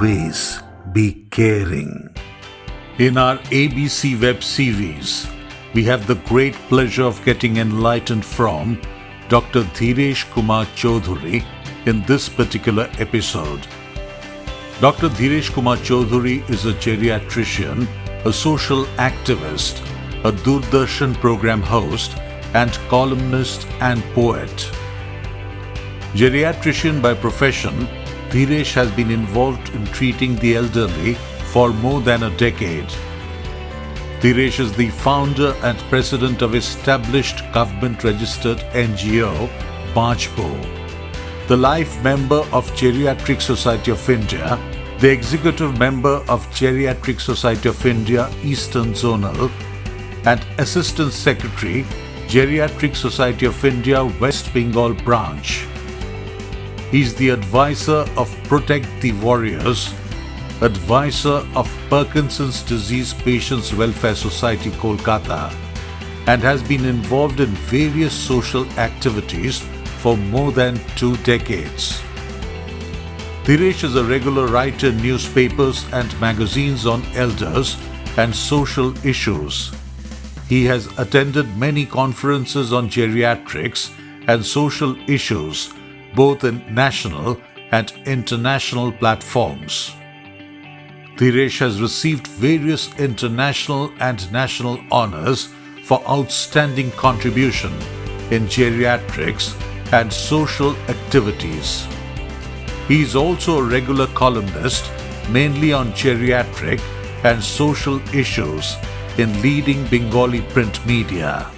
always be caring. In our ABC web series, we have the great pleasure of getting enlightened from Dr. Dhiresh Kumar Chaudhary in this particular episode. Dr. Dhiresh Kumar Chaudhary is a geriatrician, a social activist, a Doordarshan program host, and columnist and poet. Geriatrician by profession, Dhiresh has been involved in treating the elderly for more than a decade. Dhiresh is the founder and president of established government-registered NGO, Bajpo, the life member of Geriatric Society of India, the executive member of Geriatric Society of India Eastern Zonal, and assistant secretary, Geriatric Society of India West Bengal branch. He is the advisor of Protect the Warriors, advisor of Parkinson's Disease Patients Welfare Society, Kolkata, and has been involved in various social activities for more than 2 decades. Dhiresh is a regular writer in newspapers and magazines on elders and social issues. He has attended many conferences on geriatrics and social issues, both in national and international platforms. Dhiresh has received various international and national honors for outstanding contribution in geriatrics and social activities. He is also a regular columnist, mainly on geriatric and social issues in leading Bengali print media.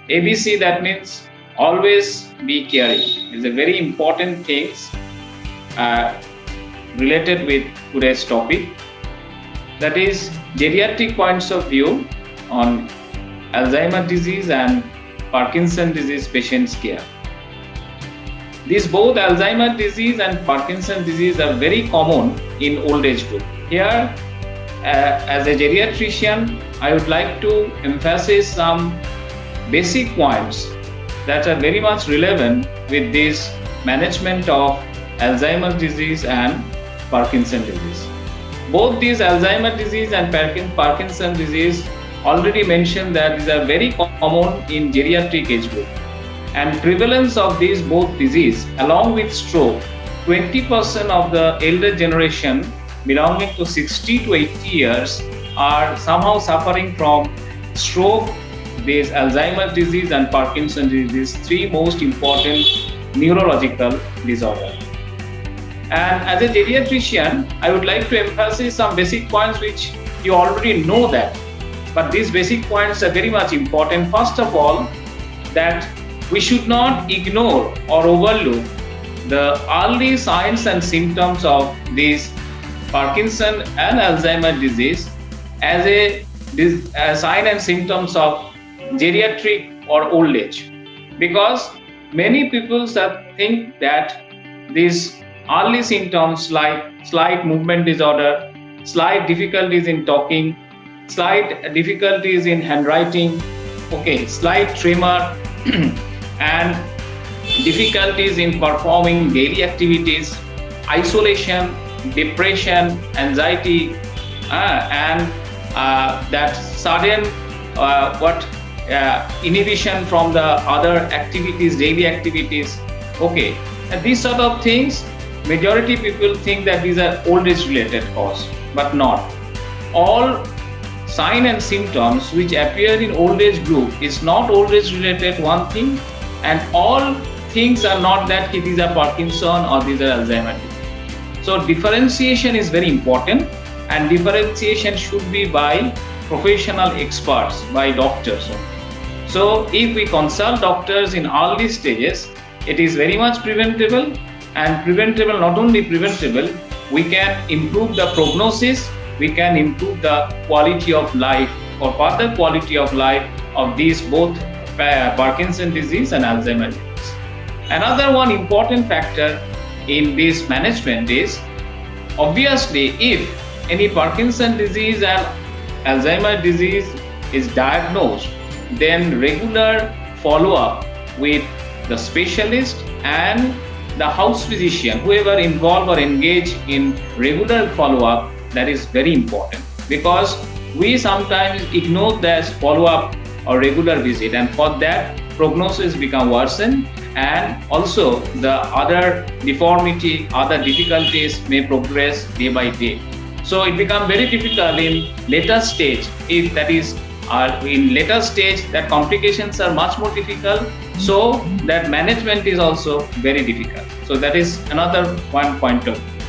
ABC, that means always be caring. It's a very important thing related with today's topic. That is geriatric points of view on Alzheimer's disease and Parkinson's disease patients' care. These both Alzheimer's disease and Parkinson's disease are very common in old age group. Here, as a geriatrician, I would like to emphasize some basic points that are very much relevant with this management of Alzheimer's disease and Parkinson's disease. Both these Alzheimer's disease and Parkinson's disease already mentioned that these are very common in geriatric age group. And prevalence of these both disease along with stroke, 20% of the elder generation belonging to 60 to 80 years are somehow suffering from stroke, this Alzheimer's disease and Parkinson's disease, 3 most important neurological disorders. And as a geriatrician, I would like to emphasize some basic points which you already know that. But these basic points are very much important. First of all, that we should not ignore or overlook the early signs and symptoms of this Parkinson's and Alzheimer's disease as a sign and symptoms of geriatric or old age, because many people think that these early symptoms like slight movement disorder, slight difficulties in talking, slight difficulties in handwriting, slight tremor and difficulties in performing daily activities, isolation, depression, anxiety, and that sudden inhibition from the other activities, daily activities. And these sort of things, majority people think that these are old age related cause, but not. All sign and symptoms which appear in old age group is not old age related one thing, and all things are not that these are Parkinson or these are Alzheimer's disease. So differentiation is very important, and differentiation should be by professional experts, by doctors. So if we consult doctors in early stages, it is very much preventable, and preventable, not only preventable, we can improve the prognosis, we can improve the quality of life or further quality of life of these both Parkinson's disease and Alzheimer's disease. Another one important factor in this management is, obviously, if any Parkinson disease and Alzheimer's disease is diagnosed, then regular follow-up with the specialist and the house physician, whoever involved or engaged in regular follow-up, that is very important, because we sometimes ignore this follow-up or regular visit, and for that prognosis become worsened, and also the other deformity, other difficulties may progress day by day. So it becomes very difficult in later stage. If that is in later stage, that complications are much more difficult. So that management is also very difficult. So that is another one point of view.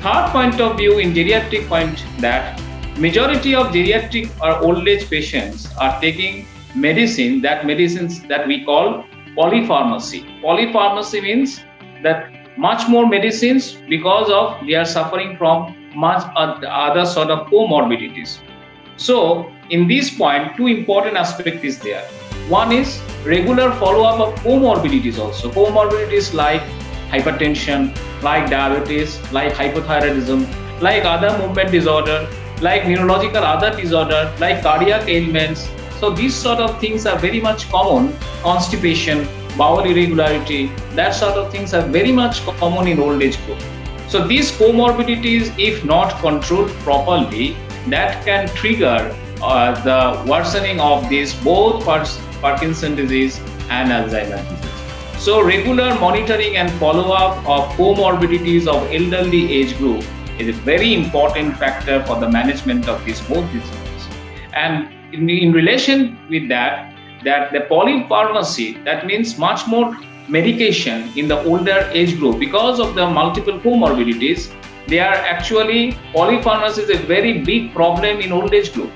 Third point of view in geriatric point, that majority of geriatric or old age patients are taking medicines that we call polypharmacy. Polypharmacy means that much more medicines because of they are suffering from much other sort of comorbidities. So in this point, two important aspects is there. One is regular follow-up of comorbidities also. Comorbidities like hypertension, like diabetes, like hypothyroidism, like other movement disorder, like neurological other disorder, like cardiac ailments. So these sort of things are very much common. Constipation, bowel irregularity, that sort of things are very much common in old age group. So these comorbidities, if not controlled properly, that can trigger the worsening of this both Parkinson disease and Alzheimer's disease. So regular monitoring and follow-up of comorbidities of elderly age group is a very important factor for the management of these both diseases. And in relation with that the polypharmacy, that means much more medication in the older age group because of the multiple comorbidities. They are actually, polypharmacy is a very big problem in old age group.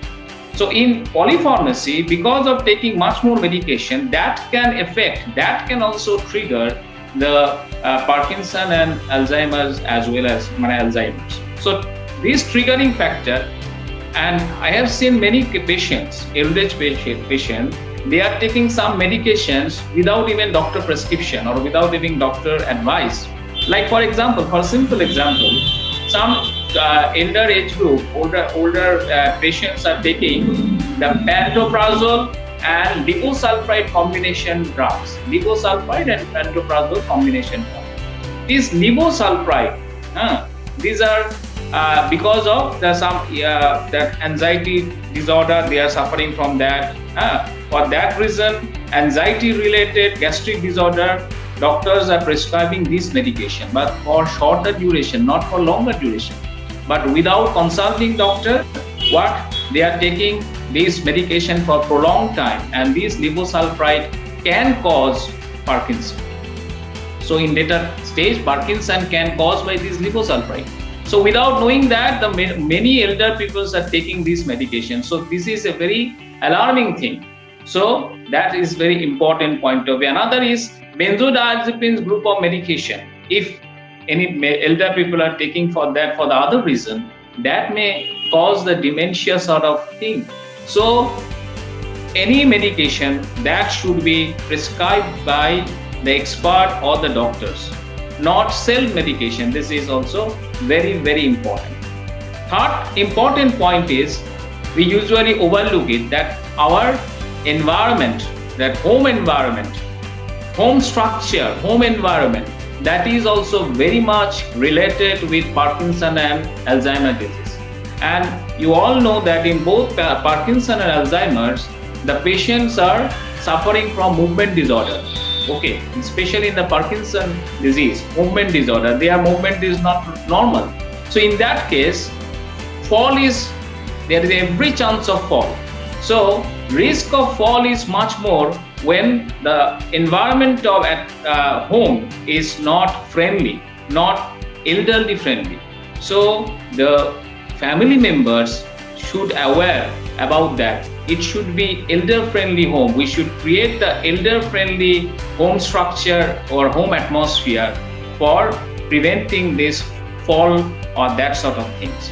So in polypharmacy, because of taking much more medication, that can also trigger the Parkinson and Alzheimer's as well as Alzheimer's. So this triggering factor, and I have seen many patients, old age patients, they are taking some medications without even doctor prescription or without even doctor advice. Like for example, for simple example, some elder age group, older patients are taking the pantoprazole and liposulfide combination drugs. Liposulfide and pantoprazole combination drugs. These liposulfide, these are because of that anxiety disorder, they are suffering from that. For that reason, anxiety-related gastric disorder, doctors are prescribing this medication, but for shorter duration, not for longer duration. But without consulting doctor, what they are taking this medication for prolonged time, and this liposulfide can cause Parkinson. So in later stage, Parkinson can cause by this liposulfide. So without knowing that, the many elder people are taking this medication. So this is a very alarming thing. So that is very important point of view. Another is benzodiazepines group of medication. If any elder people are taking for that for the other reason, that may cause the dementia sort of thing. So any medication that should be prescribed by the expert or the doctors, not self-medication. This is also very, very important. Third important point is, we usually overlook it, that our environment, that home environment, home structure, home environment, that is also very much related with Parkinson and Alzheimer's disease. And you all know that in both Parkinson and Alzheimer's, the patients are suffering from movement disorder. Okay, especially in the Parkinson disease, movement disorder, their movement is not normal. So in that case, there is every chance of fall. So risk of fall is much more when the environment of at home is not friendly, not elderly friendly. So the family members should aware about that. It should be elder-friendly home. We should create the elder-friendly home structure or home atmosphere for preventing this fall or that sort of things.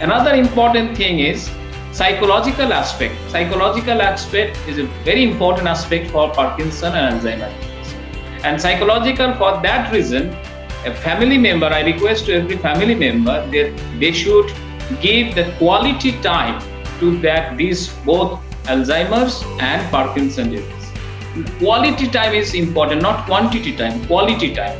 Another important thing is psychological aspect. Psychological aspect is a very important aspect for Parkinson and Alzheimer's disease. And psychological, for that reason, a family member, I request to every family member that they should give the quality time to that these both Alzheimer's and Parkinson's disease. Quality time is important, not quantity time, quality time.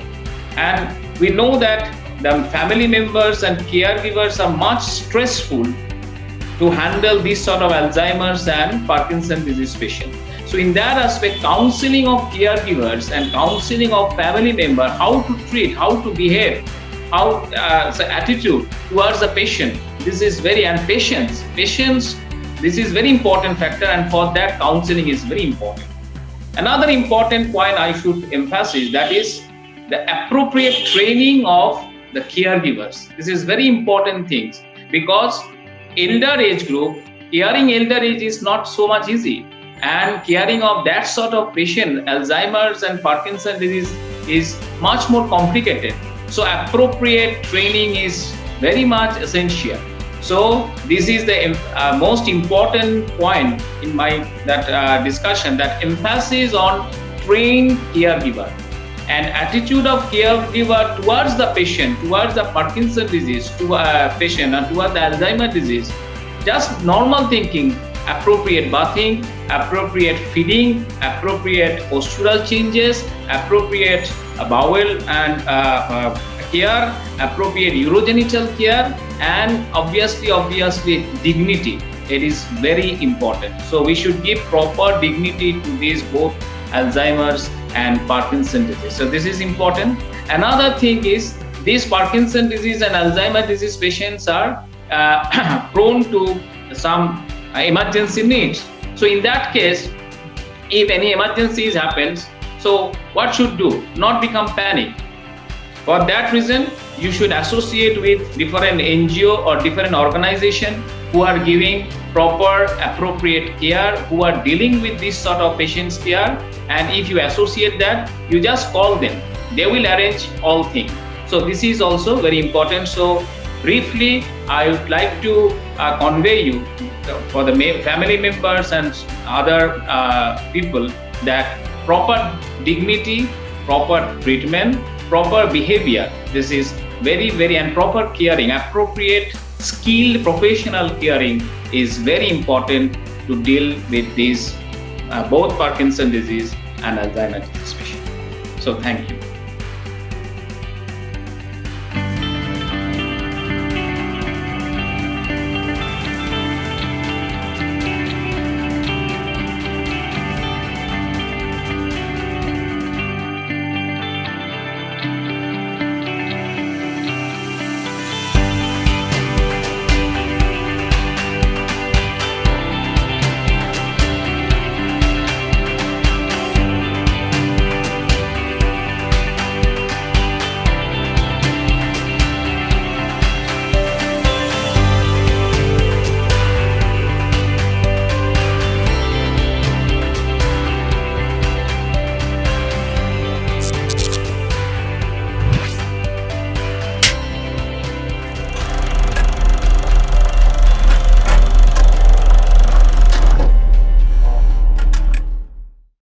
And we know that the family members and caregivers are much stressful to handle this sort of Alzheimer's and Parkinson's disease patient. So in that aspect, counseling of caregivers and counseling of family member, how to treat, how to behave, how so attitude towards the patient. This is very, and patience, this is very important factor, and for that counseling is very important. Another important point I should emphasize, that is the appropriate training of the caregivers. This is very important things, because elder age group, caring elder age is not so much easy, and caring of that sort of patient, Alzheimer's and Parkinson's disease, is much more complicated. So appropriate training is very much essential. So this is the most important point in my discussion, that emphasis on trained caregiver and attitude of caregiver towards the patient, towards the Parkinson's disease, to a patient, and towards the Alzheimer's disease. Just normal thinking, appropriate bathing, appropriate feeding, appropriate postural changes, appropriate bowel and care, appropriate urogenital care, and obviously dignity. It is very important. So we should give proper dignity to these both Alzheimer's and Parkinson's disease. So this is important. Another thing is, these Parkinson's disease and Alzheimer's disease patients are prone to some emergency needs. So in that case, if any emergencies happens, so what should do? Not become panic. For that reason, you should associate with different NGO or different organization who are giving proper appropriate care, who are dealing with this sort of patient's care. And if you associate that, you just call them. They will arrange all things. So this is also very important. So briefly, I would like to convey you for the family members and other people that proper dignity, proper treatment, proper behavior, this is very, very, and proper caring, appropriate skilled professional caring is very important to deal with these both Parkinson's disease and Alzheimer's disease patients. So thank you.